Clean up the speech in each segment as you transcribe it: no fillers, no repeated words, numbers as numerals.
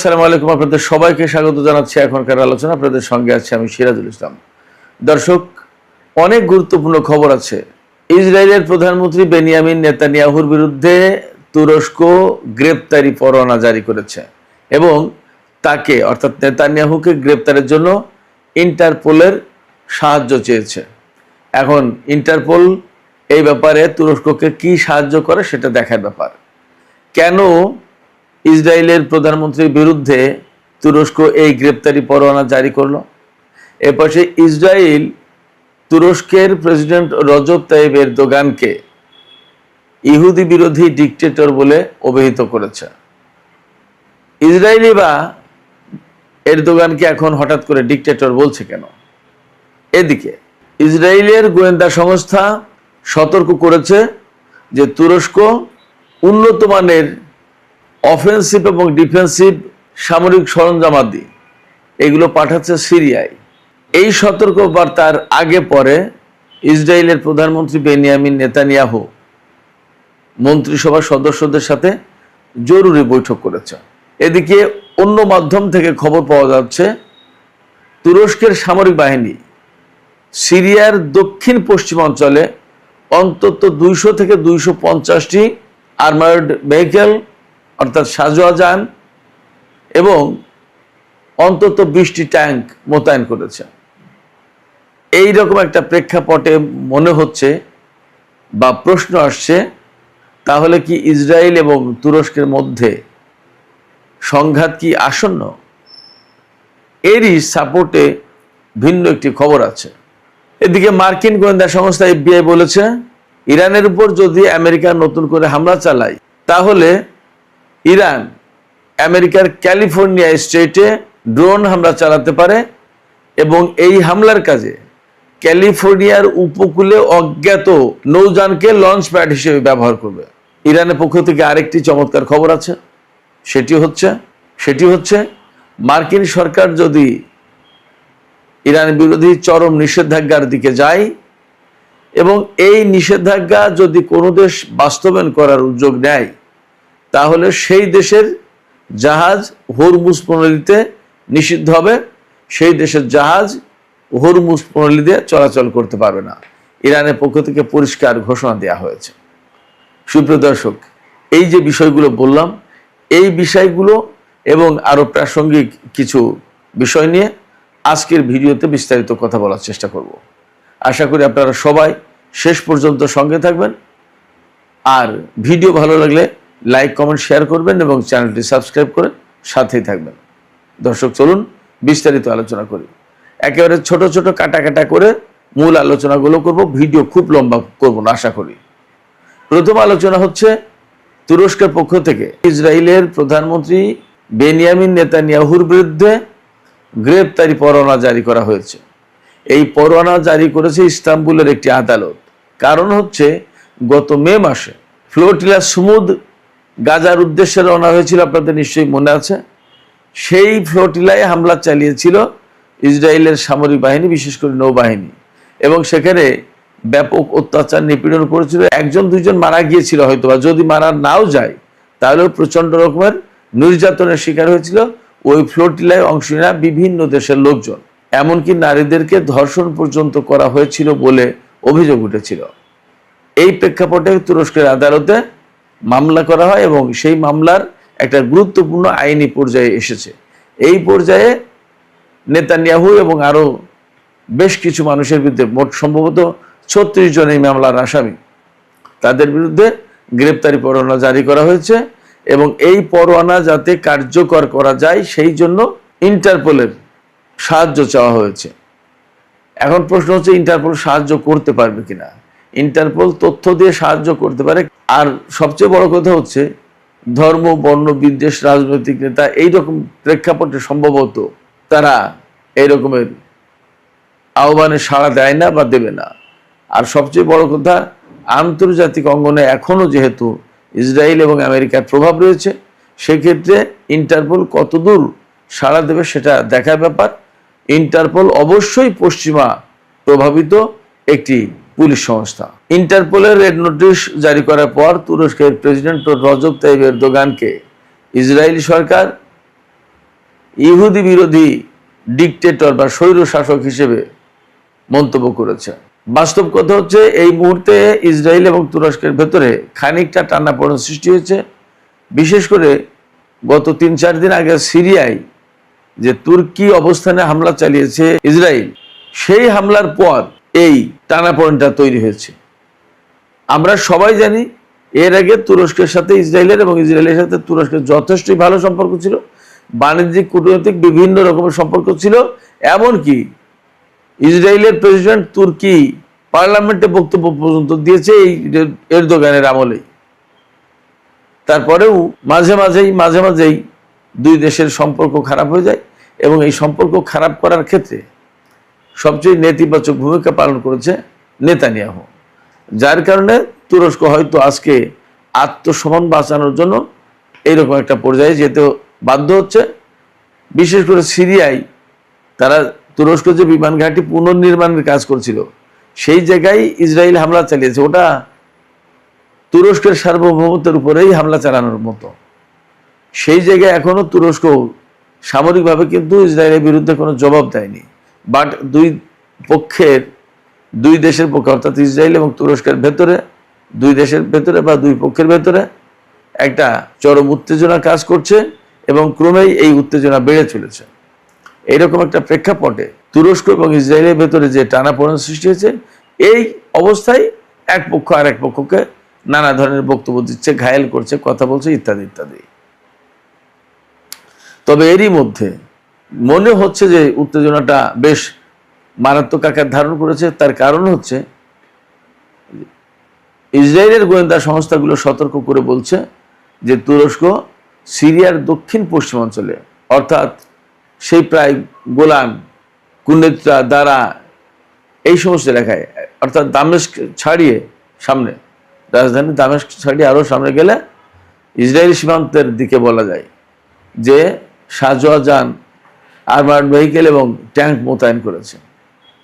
আসসালামু আলাইকুম। আপনাদের সবাইকে স্বাগত জানাচ্ছি এখনকার আলোচনা। আপনাদের সঙ্গে আছি আমি সিরাজুল ইসলাম। দর্শক, অনেক গুরুত্বপূর্ণ খবর আছে। ইসরায়েলের প্রধানমন্ত্রী বেনিয়ামিন নেতানিয়াহুর বিরুদ্ধে তুরস্ক গ্রেপ্তারি পরোয়ানা জারি করেছে এবং তাকে অর্থাৎ নেতানিয়াহুকে গ্রেপ্তারের জন্য ইন্টারপোলের সাহায্য চেয়েছে। এখন ইন্টারপোল এই ব্যাপারে তুরস্ককে কি সাহায্য করে সেটা দেখার ব্যাপার। কেন ইসরায়েলের প্রধানমন্ত্রীর বিরুদ্ধে তুরস্ক এই গ্রেপ্তারি পরোয়ানা জারি করলো? এপাশে ইসরায়েল তুরস্কের প্রেসিডেন্ট রজব তাইয়িপ এরদোগানকে ইহুদি বিরোধী ডিকটেটর বলে অভিহিত করেছে। ইসরায়েলি বা এরদোগানকে এখন হঠাৎ করে ডিকটেটর বলছে কেন? এদিকে ইসরায়েলের গোয়েন্দা সংস্থা সতর্ক করেছে যে তুরস্ক উন্নত মানের অফেন্সিভ এবং ডিফেন্সিভ সামরিক সরঞ্জামাদি এগুলো পাঠাচ্ছে সিরিয়ায়। এই সতর্কবার্তার আগে পরে ইসরায়েলের প্রধানমন্ত্রী বেনিয়ামিন নেতানিয়াহু মন্ত্রিসভার সদস্যদের সাথে জরুরি বৈঠক করেছে। এদিকে অন্য মাধ্যম থেকে খবর পাওয়া যাচ্ছে তুরস্কের সামরিক বাহিনী সিরিয়ার দক্ষিণ পশ্চিমাঞ্চলে অন্তত 200 থেকে 250টি আর্মার্ড ভেহিকেল অর্থাৎ সাজোয়া যান এবং অন্তত 20টি ট্যাঙ্ক মোতায়েন করেছে। এই রকম একটা প্রেক্ষাপটে মনে হচ্ছে বা প্রশ্ন আসছে, তাহলে কি ইসরায়েল এবং তুরস্কের মধ্যে সংঘাত কি আসন্ন? এরই সাপোর্টে ভিন্ন একটি খবর আছে। এদিকে মার্কিন গোয়েন্দা সংস্থা FBI বলেছে ইরানের উপর যদি আমেরিকা নতুন করে হামলা চালায় তাহলে ইরান আমেরিকার ক্যালিফোর্নিয়া স্টেটে ড্রোন হামলা চালাতে পারে এবং এই হামলার কাজে ক্যালিফোর্নিয়ার উপকূলে অজ্ঞাত নৌযানকে লঞ্চ প্যাড হিসেবে ব্যবহার করবে। ইরানের পক্ষ থেকে আরেকটি চমৎকার খবর আছে, সেটি হচ্ছে মার্কিন সরকার যদি ইরান বিরোধী চরম নিষেধাজ্ঞার দিকে যায় এবং এই নিষেধাজ্ঞা যদি কোনো দেশ বাস্তবায়ন করার উদ্যোগ নেয় তাহলে সেই দেশের জাহাজ হরমুজ প্রণালীতে নিষিদ্ধ হবে, সেই দেশের জাহাজ হরমুজ প্রণালী দিয়ে চলাচল করতে পারবে না। ইরানের পক্ষ থেকে পরিষ্কার ঘোষণা দেওয়া হয়েছে। সুপ্রিয় দর্শক, এই যে বিষয়গুলো বললাম, এই বিষয়গুলো এবং আরো প্রাসঙ্গিক কিছু বিষয় নিয়ে আজকের ভিডিওতে বিস্তারিত কথা বলার চেষ্টা করব। আশা করি আপনারা সবাই শেষ পর্যন্ত সঙ্গে থাকবেন। আর ভিডিও ভালো লাগলে লাইক, কমেন্ট, শেয়ার করবেন এবং চ্যানেলটি সাবস্ক্রাইব করে সাথেই থাকবেন। দর্শক, চলুন বিস্তারিত আলোচনা করি। একেবারে ছোট ছোট কাটা করে মূল আলোচনাগুলো করব, ভিডিও খুব লম্বা করব না আশা করি। প্রথম আলোচনা হচ্ছে তুরস্কের পক্ষ থেকে ইসরায়েলের প্রধানমন্ত্রী বেনিয়ামিন নেতানিয়াহুর বিরুদ্ধে গ্রেপ্তারি পরোয়ানা জারি করা হয়েছে। এই পরোয়ানা জারি করেছে ইস্তাম্বুলের একটি আদালত। কারণ হচ্ছে গত মে মাসে ফ্লোটিলা সুমুদ গাজার উদ্দেশ্যে রওনা হয়েছিল, আপনাদের নিশ্চয়ই মনে আছে। সেই ফ্লোটিলায় হামলা চালিয়েছিল ইসরায়েলের সামরিক বাহিনী, বিশেষ করে নৌবাহিনী, এবং সেখানে ব্যাপক অত্যাচার নিপীড়ন করেছিল। 1-2জন মারা গিয়েছিল, হয়তো বা যদি মারা নাও যায় তাহলেও প্রচন্ড রকমের নির্যাতনের শিকার হয়েছিল ওই ফ্লোটিলায় অংশ নেওয়া বিভিন্ন দেশের লোকজন। এমনকি নারীদেরকে ধর্ষণ পর্যন্ত করা হয়েছিল বলে অভিযোগ উঠেছিল। এই প্রেক্ষাপটে তুরস্কের আদালতে মামলা করা হয় এবং সেই মামলার একটা গুরুত্বপূর্ণ আইনি পর্যায়ে এসেছে। এই পর্যায়ে নেতানিয়াহু এবং আরো বেশ কিছু মানুষের বিরুদ্ধে, মোট সম্ভবত 36 জন এই মামলার আসামি, তাদের বিরুদ্ধে গ্রেপ্তারি পরোয়ানা জারি করা হয়েছে এবং এই পরোয়ানা যাতে কার্যকর করা যায় সেই জন্য ইন্টারপোলের সাহায্য চাওয়া হয়েছে। এখন প্রশ্ন হচ্ছে ইন্টারপোল সাহায্য করতে পারবে কিনা। ইন্টারপোল তথ্য দিয়ে সাহায্য করতে পারে। আর সবচেয়ে বড় কথা হচ্ছে ধর্ম, বর্ণ, বিদ্বেষ, রাজনৈতিক নেতা এইরকম প্রেক্ষাপটে সম্ভবত তারা এই রকমের আহ্বানে সাড়া দেয় না বা দেবে না। আর সবচেয়ে বড় কথা, আন্তর্জাতিক অঙ্গনে এখনো যেহেতু ইসরায়েল এবং আমেরিকার প্রভাব রয়েছে, সেক্ষেত্রে ইন্টারপোল কতদূর সাড়া দেবে সেটা দেখার ব্যাপার। ইন্টারপোল অবশ্যই পশ্চিমা প্রভাবিত একটি পুলিশ সংস্থা। ইন্টারপোলের রেড নোটিশ জারি করার পর তুরস্কের প্রেসিডেন্ট রজব তাইয়িপ এরদোগানকে ইসরায়েলি সরকার ইহুদি বিরোধী ডিকটেটর বা স্বৈর শাসক হিসেবে মন্তব্য করেছে। বাস্তব কথা হচ্ছে এই মুহূর্তে ইসরায়েল এবং তুরস্কের ভেতরে খানিকটা টানাপোড়েন সৃষ্টি হয়েছে। বিশেষ করে গত ৩-৪ দিন আগে সিরিয়ায় যে তুর্কি অবস্থানে হামলা চালিয়েছে ইসরায়েল, সেই হামলার পর এই টানাপোড়েনটা তৈরি হয়েছে। আমরা সবাই জানি এর আগে তুরস্কের সাথে ইসরায়েলের এবং ইসরায়েলের সাথে তুরস্কের যথেষ্টই ভালো সম্পর্ক ছিল, বাণিজ্যিক কূটনৈতিক বিভিন্ন রকমের সম্পর্ক ছিল। এমনকি ইসরায়েলের প্রেসিডেন্ট তুর্কি পার্লামেন্টে বক্তব্য পর্যন্ত দিয়েছে এই এরদোগানের আমলেই। তারপরেও মাঝে মাঝেই দুই দেশের সম্পর্ক খারাপ হয়ে যায় এবং এই সম্পর্ক খারাপ করার ক্ষেত্রে সবচেয়ে নেতিবাচক ভূমিকা পালন করেছে নেতানিয়াহু, যার কারণে তুরস্ক হয়তো আজকে আত্মসম্মান বাঁচানোর জন্য এইরকম একটা পর্যায়ে যেতে বাধ্য হচ্ছে। বিশেষ করে সিরিয়ায় তারা তুরস্ক যে বিমান ঘাঁটি পুনর্নির্মাণের কাজ করছিল সেই জায়গায় ইসরায়েল হামলা চালিয়েছে। ওটা তুরস্কের সার্বভৌমত্বের উপরেই হামলা চালানোর মতো। সেই জায়গায় এখনো তুরস্ক সামরিকভাবে কিন্তু ইসরায়েলের বিরুদ্ধে কোনো জবাব দেয়নি। বাট দুই দেশের পক্ষে অর্থাৎ ইসরায়েল এবং তুরস্কের ভেতরে, দুই দেশের ভেতরে বা দুই পক্ষের ভেতরে একটা চরম উত্তেজনা কাজ করছে এবং ক্রমেই এই উত্তেজনা বেড়ে চলেছে। এইরকম একটা প্রেক্ষাপটে তুরস্ক এবং ইসরায়েলের ভেতরে যে টানাপোড়েন সৃষ্টি হয়েছে, এই অবস্থায় এক পক্ষ আর এক পক্ষকে নানা ধরনের বক্তব্য দিচ্ছে, ঘায়েল করছে, কথা বলছে ইত্যাদি ইত্যাদি। তবে এরই মধ্যে মনে হচ্ছে যে উত্তেজনাটা বেশ মারাত্মক আকার ধারণ করেছে। তার কারণ হচ্ছে ইসরায়েলের গোয়েন্দা সংস্থাগুলো সতর্ক করে বলছে যে তুরস্ক সিরিয়ার দক্ষিণ পশ্চিমাঞ্চলে অর্থাৎ সেই প্রায় গোলান, কুনেত্রা, দারা এই সমস্ত এলাকায় অর্থাৎ দামেস্ক ছাড়িয়ে সামনে, রাজধানী দামেস্ক ছাড়িয়ে আরও সামনে গেলে ইসরায়েলি সীমান্তের দিকে বলা যায় যে সাজোয়া যান, আর্মার্ড ভেহিকেল এবং ট্যাঙ্ক মোতায়েন করেছে।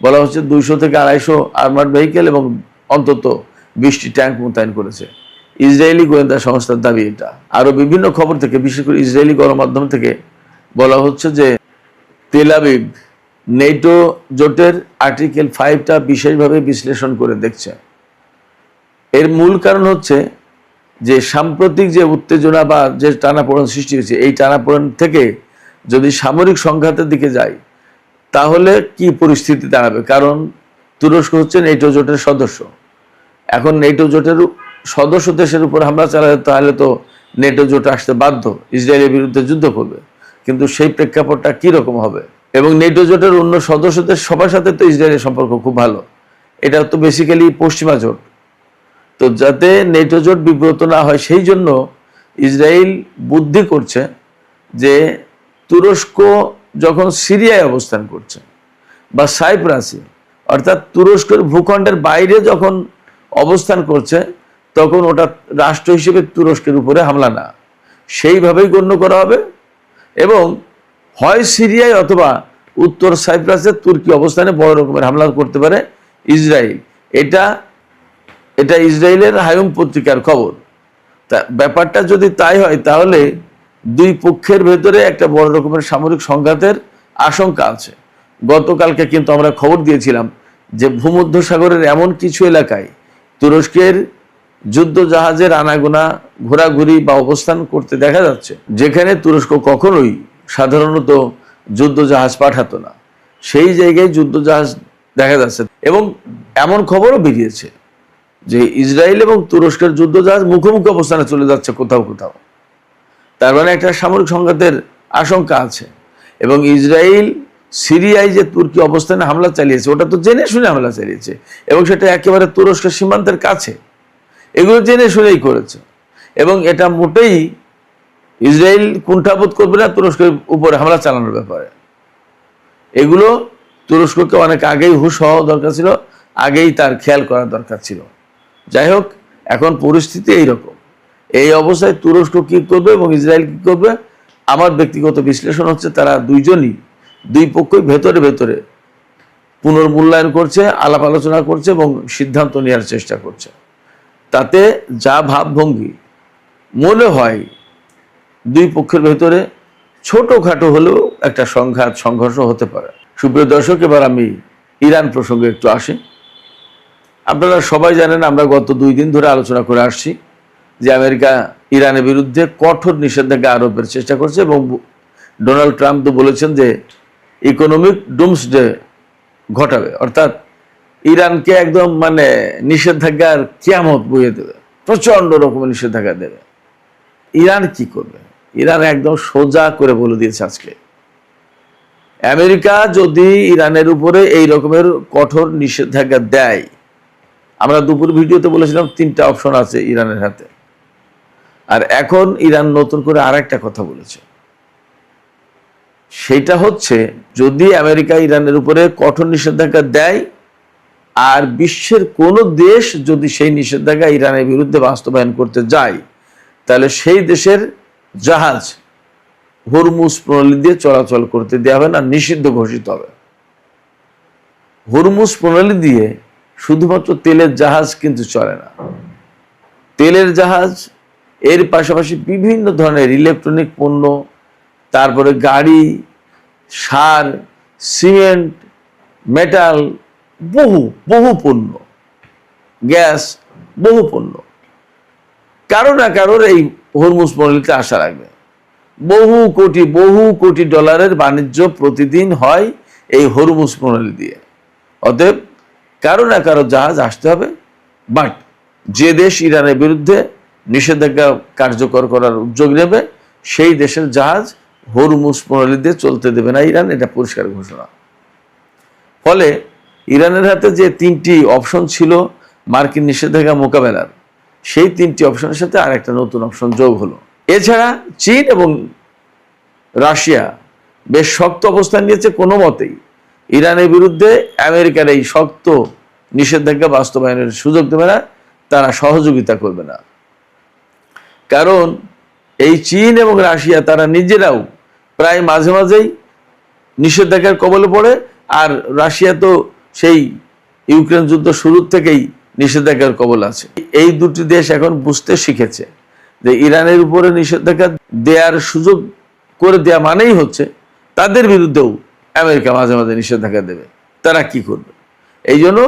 বলা হচ্ছে 200 থেকে 250 আর্মার্ড ভেহিকেল এবং অন্তত 20টি ট্যাঙ্ক মোতায়েন করেছে। ইসরায়েলি গোয়েন্দা সংস্থার দাবি এটা। আরও বিভিন্ন খবর থেকে, বিশেষ করে ইসরায়েলি গণমাধ্যম থেকে বলা হচ্ছে যে তেল আবিব নেটো জোটের আর্টিকেল 5টা বিশেষভাবে বিশ্লেষণ করে দেখছে। এর মূল কারণ হচ্ছে যে সাম্প্রতিক যে উত্তেজনা বা যে টানাপোড়েন সৃষ্টি হয়েছে, এই টানাপোড়েন থেকে যদি সামরিক সংঘাতের দিকে যায় তাহলে কি পরিস্থিতি দাঁড়াবে। কারণ তুরস্ক হচ্ছে নেটো জোটের সদস্য। এখন নেটো জোটের সদস্য দেশের উপর হামলা চালালে তাহলে তো নেটো জোট আসতে বাধ্য, ইসরায়েলের বিরুদ্ধে যুদ্ধ করবে। কিন্তু সেই প্রেক্ষাপটটা কীরকম হবে, এবং নেটো জোটের অন্য সদস্যদের সবার সাথে তো ইসরায়েলের সম্পর্ক খুব ভালো। এটা তো বেসিক্যালি পশ্চিমা জোট। তো যাতে নেটো জোট বিব্রত না হয় সেই জন্য ইসরায়েল বুদ্ধি করছে যে তুরস্ক যখন সিরিয়ায় অবস্থান করছে বা সাইপ্রাসে অর্থাৎ তুরস্কের ভূখণ্ডের বাইরে যখন অবস্থান করছে তখন ওটা রাষ্ট্র হিসেবে তুরস্কের উপরে হামলা না, সেইভাবেই গণ্য করা হবে। এবং হয় সিরিয়ায় অথবা উত্তর সাইপ্রাসে তুর্কি অবস্থানে বড় রকমের হামলা করতে পারে ইসরায়েল। এটা ইসরায়েলের হায়ুম পত্রিকার খবর। তা ব্যাপারটা যদি তাই হয় তাহলে দুই পক্ষের ভেতরে একটা বড় রকমের সামরিক সংঘাতের আশঙ্কা আছে। গতকালকে কিন্তু আমরা খবর দিয়েছিলাম যে ভূমধ্যসাগরের এমন কিছু এলাকায় তুরস্কের যুদ্ধ জাহাজের আনাগোনা ঘোরাঘুরি বা অবস্থান করতে দেখা যাচ্ছে, যেখানে তুরস্ক কখনোই সাধারণত যুদ্ধ জাহাজ পাঠাতো না, সেই জায়গায় যুদ্ধ জাহাজ দেখা যাচ্ছে। এবং এমন খবরও বেরিয়েছে যে ইসরায়েল এবং তুরস্কের যুদ্ধ জাহাজ মুখোমুখি অবস্থানে চলে যাচ্ছে কোথাও কোথাও। তার মানে একটা সামরিক সংঘাতের আশঙ্কা আছে। এবং ইসরায়েল সিরিয়ায় যে তুর্কি অবস্থানে হামলা চালিয়েছে ওটা তো জেনে শুনে হামলা চালিয়েছে, এবং সেটা একেবারে তুরস্কের সীমান্তের কাছে। এগুলো জেনে শুনেই করেছে, এবং এটা মোটেই ইসরায়েল কুণ্ঠাবোধ করবে না তুরস্কের উপরে হামলা চালানোর ব্যাপারে। এগুলো তুরস্ককে অনেক আগেই হুঁশ হওয়া দরকার ছিল, আগেই তার খেয়াল করা দরকার ছিল। যাই হোক, এখন পরিস্থিতি এইরকম। এই অবস্থায় তুরস্ক কী করবে এবং ইসরায়েল কী করবে, আমার ব্যক্তিগত বিশ্লেষণ হচ্ছে তারা দুই পক্ষই ভেতরে ভেতরে পুনর্মূল্যায়ন করছে, আলাপ আলোচনা করছে এবং সিদ্ধান্ত নেওয়ার চেষ্টা করছে। তাতে যা ভাবভঙ্গি মনে হয় দুই পক্ষের ভেতরে ছোটখাটো হলেও একটা সংঘর্ষ হতে পারে। সুপ্রিয় দর্শক, এবার আমি ইরান প্রসঙ্গে একটু আসি। আপনারা সবাই জানেন, আমরা গত 2 দিন ধরে আলোচনা করে আসছি যে আমেরিকা ইরানের বিরুদ্ধে কঠোর নিষেধাজ্ঞা আরোপের চেষ্টা করছে এবং ডোনাল্ড ট্রাম্প তো বলেছেন যে ইকোনমিক ডুমসডে ঘটাবে, অর্থাৎ ইরানকে একদম নিষেধাজ্ঞার কিয়ামত বইয়ে দেবে, প্রচন্ড রকমের নিষেধাজ্ঞা দেবে। ইরান কি করবে? ইরান একদম সোজা করে বলে দিয়েছে আজকে, আমেরিকা যদি ইরানের উপরে এই রকমের কঠোর নিষেধাজ্ঞা দেয়, আমরা দুপুর ভিডিওতে বলেছিলাম 3টা অপশন আছে ইরানের হাতে, আর এখন ইরান নতুন করে আরেকটা কথা বলেছে, সেটা হচ্ছে যদি আমেরিকা ইরানের উপরে কঠোর নিষেধাজ্ঞা দেয় আর বিশ্বের কোন দেশ যদি সেই নিষেধাজ্ঞা ইরানের বিরুদ্ধে বাস্তবায়ন করতে যায়, তাহলে সেই দেশের জাহাজ হরমুজ প্রণালী দিয়ে চলাচল করতে দেওয়া হবে না, নিষিদ্ধ ঘোষিত হবে। হরমুজ প্রণালী দিয়ে শুধুমাত্র তেলের জাহাজ কিন্তু চলে না, তেলের জাহাজ এর পাশাপাশি বিভিন্ন ধরনের ইলেকট্রনিক পণ্য, তারপরে গাড়ি, সার, সিমেন্ট, মেটাল, বহু পণ্য, গ্যাস, বহু পণ্য কারো না কারোর এই হরমুজ প্রণালীতে আশা রাখবে। বহু কোটি ডলারের বাণিজ্য প্রতিদিন হয় এই হরমুজ প্রণালী দিয়ে। অতএব কারো না কারো জাহাজ আসতে হবে, বাট যে দেশ ইরানের বিরুদ্ধে নিষেধাজ্ঞা কার্যকর করার উদ্যোগ নেবে সেই দেশের জাহাজ হরমুজ প্রণালী দিয়ে চলতে দেবে না ইরান, এটা পরিষ্কার ঘোষণা। ফলে ইরানের হাতে যে 3টি অপশন ছিল মার্কিন নিষেধাজ্ঞা মোকাবেলার, সেই 3টি অপশনের সাথে আরেকটা নতুন অপশন যোগ হলো। এছাড়া চীন এবং রাশিয়া বেশ শক্ত অবস্থান নিয়েছে, কোনো মতেই ইরানের বিরুদ্ধে আমেরিকার এই শক্ত নিষেধাজ্ঞা বাস্তবায়নের সুযোগ দেবে না, তারা সহযোগিতা করবে না। কারণ এই চীন এবং রাশিয়া তারা নিজেরাও প্রায় মাঝে মাঝেই নিষেধাজ্ঞার কবলে পড়ে, আর রাশিয়া তো সেই ইউক্রেন যুদ্ধ শুরুর থেকেই নিষেধাজ্ঞার কবল আছে। এই দুটি দেশ এখন বুঝতে শিখেছে যে ইরানের উপরে নিষেধাজ্ঞা দেওয়ার সুযোগ করে দেওয়া মানেই হচ্ছে তাদের বিরুদ্ধেও আমেরিকা মাঝে মাঝে নিষেধাজ্ঞা দেবে। তারা কি করবে? এই জন্য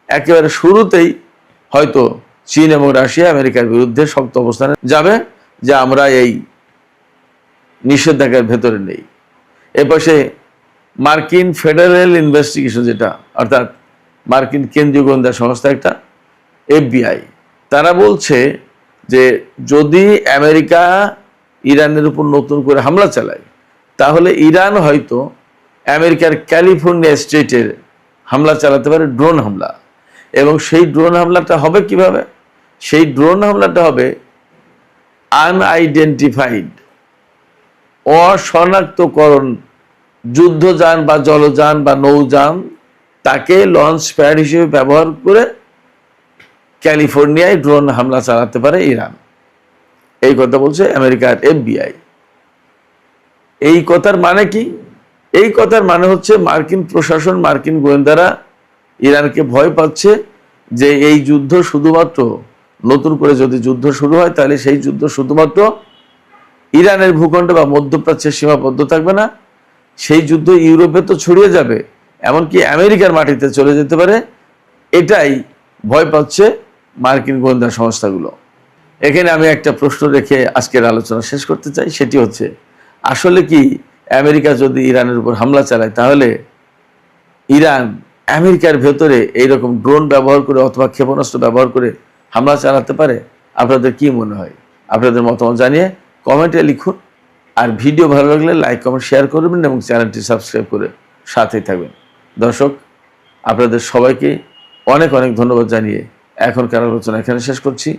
একেবারে শুরুতেই হয়তো চীন এবং রাশিয়া আমেরিকার বিরুদ্ধে শক্ত অবস্থানে যাবে যে আমরা এই নিষেধাজ্ঞার ভেতরে নেই। এপাশে মার্কিন ফেডারেল ইনভেস্টিগেশন, যেটা অর্থাৎ মার্কিন কেন্দ্রীয় গোয়েন্দা সংস্থা একটা, FBI, তারা বলছে যে যদি আমেরিকা ইরানের উপর নতুন করে হামলা চালায় তাহলে ইরান হয়তো আমেরিকার ক্যালিফোর্নিয়া স্টেটের হামলা চালাতে পারে, ড্রোন হামলা। এবং সেই ড্রোন হামলাটা হবে কিভাবে? সেই ড্রোন হামলাটা হবে আনআইডেন্টিফাইড, অশনাক্তকরণ যুদ্ধযান বা জলযান বা নৌযান, তাকে লঞ্চ প্যাড হিসেবে ব্যবহার করে ক্যালিফোর্নিয়ায় ড্রোন হামলা চালাতে পারে ইরান। এই কথা বলছে আমেরিকার FBI। এই কথার মানে কি? এই কথার মানে হচ্ছে মার্কিন প্রশাসন, মার্কিন গোয়েন্দারা ইরানকে ভয় পাচ্ছে যে এই যুদ্ধ শুধুমাত্র, নতুন করে যদি যুদ্ধ শুরু হয় তাহলে সেই যুদ্ধ শুধুমাত্র ইরানের ভূখণ্ড বা মধ্যপ্রাচ্যে সীমাবদ্ধ থাকবে না, সেই যুদ্ধ ইউরোপে তো ছড়িয়ে যাবে, এমনকি আমেরিকার মাটিতে চলে যেতে পারে। এটাই ভয় পাচ্ছে মার্কিন গোয়েন্দা সংস্থাগুলো। এখানে আমি একটা প্রশ্ন রেখে আজকের আলোচনা শেষ করতে চাই, সেটি হচ্ছে আসলে কি আমেরিকা যদি ইরানের উপর হামলা চালায় তাহলে ইরান আমেরিকার ভেতরে এইরকম ড্রোন ব্যবহার করে অথবা ক্ষেপণাস্ত্র ব্যবহার করে হামলা চালাতে পারে? আপনাদের কি মনে হয়? আপনাদের মতামত জানিয়ে কমেন্টে লিখুন। আর ভিডিও ভালো লাগলে লাইক, কমেন্ট, শেয়ার করবেন এবং চ্যানেলটি সাবস্ক্রাইব করে সাথেই থাকবেন। দর্শক, আপনাদের সবাইকে অনেক ধন্যবাদ জানিয়ে এখনকার আলোচনা এখানে শেষ করছি।